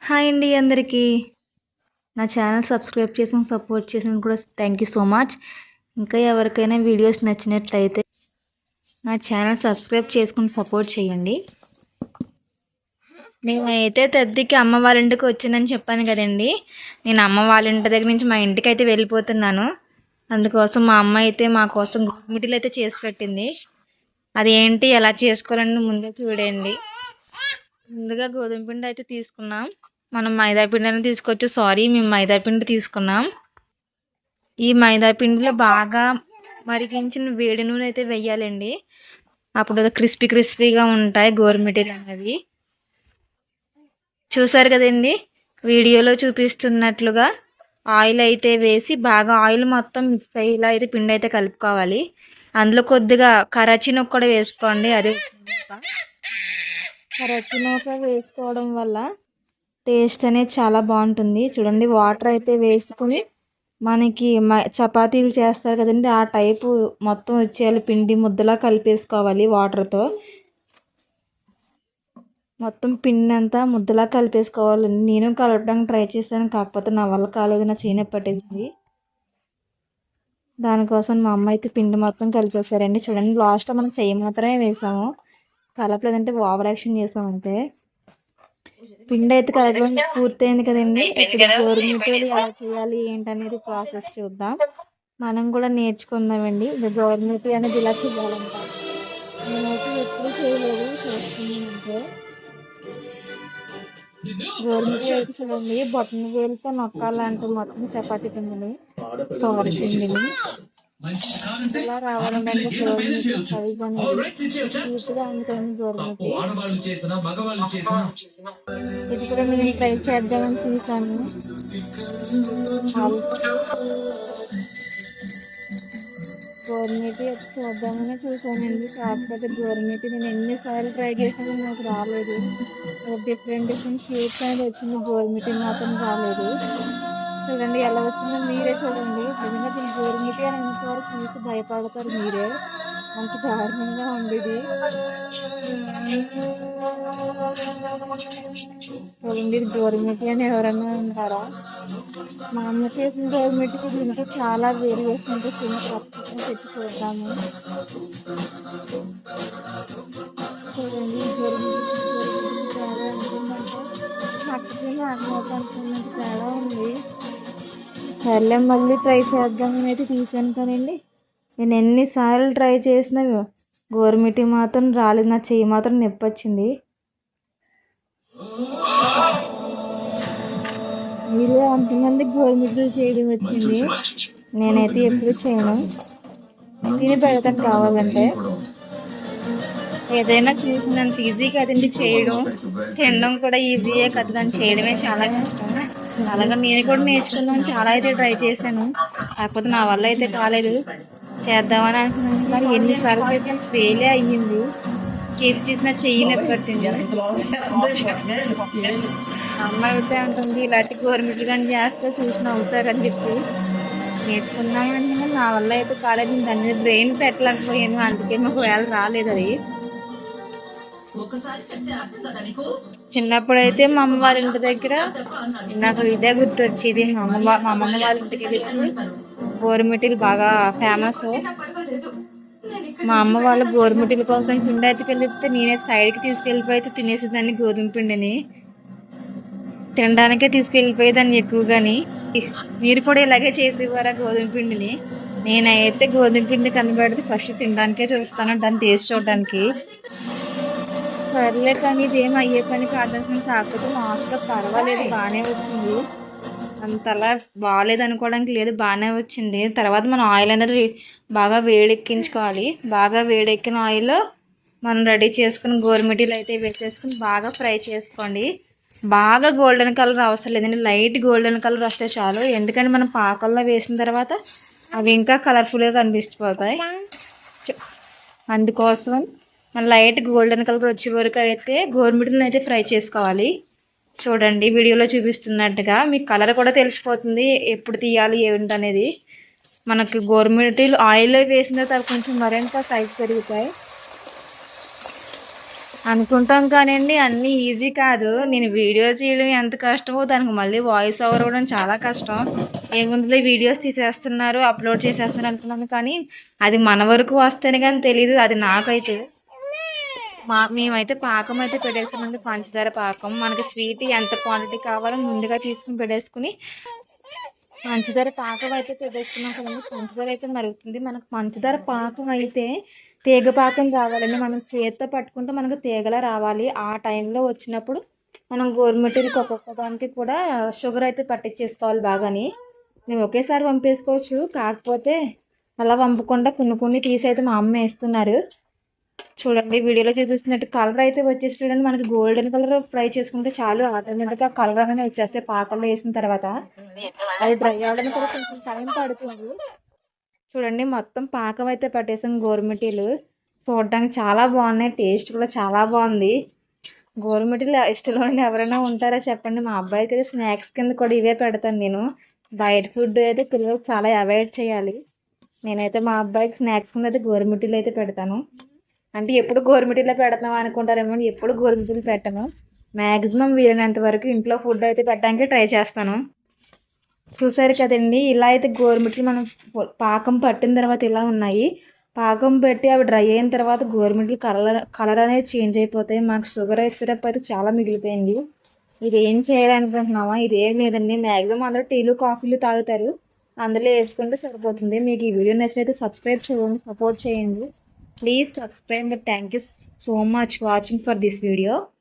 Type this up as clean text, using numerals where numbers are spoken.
Hi అండి అందరికీ. నా ఛానల్ సబ్స్క్రైబ్ చేసి సపోర్ట్ చేసినందుకు కూడా థ్యాంక్ యూ సో మచ్. ఇంకా ఎవరికైనా వీడియోస్ నచ్చినట్లయితే నా ఛానల్ సబ్స్క్రైబ్ చేసుకుని సపోర్ట్ చేయండి. నేనైతే తెద్దికి అమ్మ వాళ్ళ ఇంటికి వచ్చిందని చెప్పాను కదండి. నేను అమ్మ వాళ్ళ ఇంటి దగ్గర నుంచి మా ఇంటికి అయితే వెళ్ళిపోతున్నాను. అందుకోసం మా అమ్మ అయితే మా కోసం గుమ్మిటీలు అయితే చేసి పెట్టింది. అది ఏంటి ఎలా చేసుకోవాలని ముందే చూడండి. ముందుగా గోధుమ పిండి అయితే తీసుకున్నాం. మనం మైదా పిండిని తీసుకోవచ్చు. మేము మైదా పిండి తీసుకున్నాం. ఈ మైదా పిండిలో బాగా మరిగించిన వేడి నూనె అయితే వెయ్యాలండి. అప్పుడు క్రిస్పీగా ఉంటాయి గోరుమిటీలు అనేవి. చూసారు కదండి, వీడియోలో చూపిస్తున్నట్లుగా ఆయిల్ అయితే వేసి బాగా ఆయిల్ మొత్తం మిక్స్ అయ్యేలా అయితే పిండి అయితే కలుపుకోవాలి. అందులో కొద్దిగా కరాచీ నూక కూడా వేసుకోండి. అదే కరాచీ నూక వేసుకోవడం వల్ల టేస్ట్ అనేది చాలా బాగుంటుంది. చూడండి, వాటర్ అయితే వేసుకుని మనకి చపాతీలు చేస్తారు కదండి, ఆ టైపు మొత్తం వచ్చేయాలి. పిండి ముద్దలా కలిపేసుకోవాలి. వాటర్తో మొత్తం పిండి అంతా ముద్దలా కలిపేసుకోవాలండి. నేను కలపడానికి ట్రై చేశాను, కాకపోతే నా వల్ల కాలేదు. నా చేయి పట్టేసింది. దానికోసం మా అమ్మ అయితే పిండి మొత్తం కలిపేశారండి. చూడండి, లాస్ట్లో మనం చెయ్యి మాత్రమే వేసాము, కలపలేదంటే ఓవర్ యాక్షన్ చేసామంటే. పిండి అయితే కలపడం పూర్తయింది కదండి. ఇప్పుడు గోరుమిటీలు ఎలా చేయాలి ఏంటనేది ప్రాసెస్ చూద్దాం. మనం కూడా నేర్చుకుందామండి. గోరుమిటీ అనేది ఇలా చేయాలంట. నేనైతే ఎప్పుడు చేయలేదు, చేస్తున్నానంటే. గోరుమిటీ అయితే చూడండి, బొట్టన వేలుతో నొక్కాలంటే మొత్తం చపాతీ పిండిని పిండిని ఇలా రావాలంటే గోరుమిటీ సైజ్ అనేది నీట్గా అందుకని గోరుమిటీ ఇది కూడా నేను ట్రై చేద్దామని చూసాను. గోరుమిటీ చూద్దామని చూసానండి, కాకపోతే గోరుమిటీ నేను ఎన్నిసార్లు ట్రై చేసాను నాకు రాలేదు. డిఫరెంట్ షేప్స్ అనేది వచ్చింది, గోరుమిటీ మాత్రం రాలేదు. చూడండి ఎలా వచ్చిందో మీరే చూడండి. నిజంగా దీన్ని గోరుమిటీ అని ఇంతవరకు చూసి భయపడతారు మీరే, అంత దారుణంగా ఉండేది. చూడండి, గోరుమిటీ అని ఎవరన్నా ఉన్నారా? మా అమ్మ చేసిన గోరుమిటీకి దీంట్లో చాలా వేరియేషన్ ఉంటుంది. తప్పకుండా పెట్టి చూద్దాము. చూడండి, గోరుమిటీ తేడా ఉంటుందంటే మట్టికి అనుకున్నట్టు తేడా ఉంది. సర్లే, మళ్ళీ ట్రై చేద్దామని అయితే తీసాను కానండి. నేను ఎన్నిసార్లు ట్రై చేసినా గోరుమిటీ మాత్రం రాలేదు. నా చెయ్యి మాత్రం నొప్పి వచ్చింది. మీరు అంతమంది గోరుమిటీలు చేయడం వచ్చింది, నేనైతే ఎప్పుడు చేయను. తిని పెడతాను కావాలంటే. ఏదైనా చూసినంత ఈజీ కదండి చేయడం, తినడం కూడా ఈజీయే కదా, దాన్ని చేయడమే చాలా కష్టం. అలాగా నేను కూడా నేర్చుకుందామని చాలా అయితే ట్రై చేశాను, కాకపోతే నా వల్ల అయితే కాలేదు. చేద్దామని అనుకున్నాను కానీ ఎన్నిసార్లు చేసినా ఫెయిలే అయ్యింది. చేసి చూసినా చెయ్యి నొప్పి పట్టింది. అమ్మ అయితే అంటుంది, ఇలాంటి గోరుమిట్లు కానీ చేస్తే చూసిన అవుతారని చెప్పి నేర్చుకున్నామని. నా వల్ల అయితే కాలేదు. నేను దాని మీద బ్రెయిన్ పెట్టలేకపోయాను, అందుకే ఒకవేళ రాలేదు అది. చిన్నప్పుడైతే మా అమ్మ వాళ్ళ ఇంటి దగ్గర నాకు ఇదే గుర్తొచ్చేది. మా అమ్మమ్మ వాళ్ళ ఇంటికి వెళ్ళి గోరుమిటీలు బాగా ఫేమస్. మా అమ్మ వాళ్ళ గోరుమిటీల కోసం పిండి అయితే కలిపితే నేనే సైడ్కి తీసుకెళ్ళిపోయి తినేసేదాన్ని. గోధుమ పిండిని తినడానికే తీసుకెళ్ళిపోయేదాన్ని ఎక్కువగాని. మీరు కూడా ఇలాగే చేసేవారా గోధుమ పిండిని? నేనైతే గోధుమ పిండి కనబడితే ఫస్ట్ తినడానికే చూస్తాను, దాన్ని టేస్ట్ చూడడానికి. సర్లే కానీ ఇదేం అయ్యే పని కాదని, కాకపోతే లాస్ట్లో పర్వాలేదు, బాగానే వచ్చింది. అంతలా బాగాలేదు అనుకోవడానికి లేదు, బాగానే వచ్చింది. తర్వాత మనం ఆయిల్ అనేది బాగా వేడెక్కించుకోవాలి. బాగా వేడెక్కిన ఆయిల్లో మనం రెడీ చేసుకుని గోరుమిటీలు అయితే వేసేసుకుని బాగా ఫ్రై చేసుకోండి. బాగా గోల్డెన్ కలర్ అవసరం లేదండి, లైట్ గోల్డెన్ కలర్ వస్తే చాలు. ఎందుకంటే మనం పాకల్లో వేసిన తర్వాత అవి ఇంకా కలర్ఫుల్గా కనిపిస్తాయి. అందుకోసం మన లైట్ గోల్డెన్ కలర్ వచ్చే వరకు అయితే గోరుమిటీలను అయితే ఫ్రై చేసుకోవాలి. చూడండి, వీడియోలో చూపిస్తున్నట్టుగా మీకు కలర్ కూడా తెలిసిపోతుంది ఎప్పుడు తీయాలి ఏంటనేది. మనకు గోరుమిటీలు ఆయిల్లో వేసిన తర్వాత కొంచెం మరింత సైజు పెరుగుతాయి. అనుకుంటాం కానండి అన్నీ ఈజీ కాదు. నేను వీడియో చేయడం ఎంత కష్టమో దానికి మళ్ళీ వాయిస్ ఓవర్ ఇవ్వడం చాలా కష్టం. ఏముందిలే వీడియోస్ తీసేస్తున్నారు, అప్లోడ్ చేసేస్తున్నారు అనుకున్నాను. కానీ అది మన వరకు వస్తేనే కానీ తెలీదు అది నాకైతే. మేమైతే పాకం అయితే పెట్టేసామండి, పంచదార పాకం. మనకి స్వీట్ ఎంత క్వాంటిటీ కావాలో ముందుగా తీసుకుని పెట్టేసుకుని పంచదార పాకం అయితే పెట్టేసుకున్నాం కదండి. పంచదార అయితే మరుగుతుంది. మనకు పంచదార పాకం అయితే తీగ పాకం కావాలండి. మనం చేత్తో పట్టుకుంటే మనకు తీగలా రావాలి. ఆ టైంలో వచ్చినప్పుడు మనం గోరుమిటీలకి ఒక్కొక్క దానికి కూడా షుగర్ అయితే పట్టించేసుకోవాలి బాగాని. మేము ఒకేసారి పంపేసుకోవచ్చు, కాకపోతే అలా పంపకుండా కొన్ని కొన్ని తీసి అయితే మా అమ్మ వేస్తున్నారు. చూడండి వీడియోలో చూపిస్తున్నట్టు కలర్ అయితే వచ్చేసి చూడండి, మనకి గోల్డెన్ కలర్ ఫ్రై చేసుకుంటే చాలు, ఆటోమేటిక్గా కలర్ అనేది వచ్చేస్తే పాకంలో వేసిన తర్వాత. అది డ్రై అవ్వడానికి కూడా కొంచెం టైం పడుతుంది. చూడండి మొత్తం పాకం అయితే పట్టేసాం గోరుమిటీలు. చూడడానికి చాలా బాగున్నాయి, టేస్ట్ కూడా చాలా బాగుంది. గోరుమిటీలు ఇష్టంలో ఎవరైనా ఉంటారా చెప్పండి. మా అబ్బాయికి అయితే స్నాక్స్ కింద కూడా ఇవే పెడతాను నేను. బయట ఫుడ్ అయితే పిల్లలకు చాలా అవాయిడ్ చేయాలి. నేనైతే మా అబ్బాయికి స్నాక్స్ కింద అయితే గోరుమిటీలు అయితే పెడతాను. అంటే ఎప్పుడు గోరుమిటీలో పెడతాం అనుకుంటారేమో, ఎప్పుడు గోరుమిటీలు పెట్టను. మ్యాక్సిమం వీలైనంత వరకు ఇంట్లో ఫుడ్ అయితే పెట్టడానికి ట్రై చేస్తాను. చూసారు కదండి, ఇలా అయితే గోరుమిటీలు మనం పాకం పట్టిన తర్వాత ఇలా ఉన్నాయి. పాకం పెట్టి అవి డ్రై అయిన తర్వాత గోరుమిటీలు కలర్ అనేది చేంజ్ అయిపోతాయి. మాకు షుగర్ సిరప్ అయితే చాలా మిగిలిపోయింది. ఇది ఏం చేయాలనుకుంటున్నామా, ఇది ఏం లేదండి. మ్యాక్సిమం అందరూ టీలు కాఫీలు తాగుతారు, అందులో వేసుకుంటే సరిపోతుంది. మీకు ఈ వీడియో నచ్చినైతే సబ్స్క్రైబ్ చేయండి, సపోర్ట్ చేయండి. Please subscribe. Thank you so much watching for this video.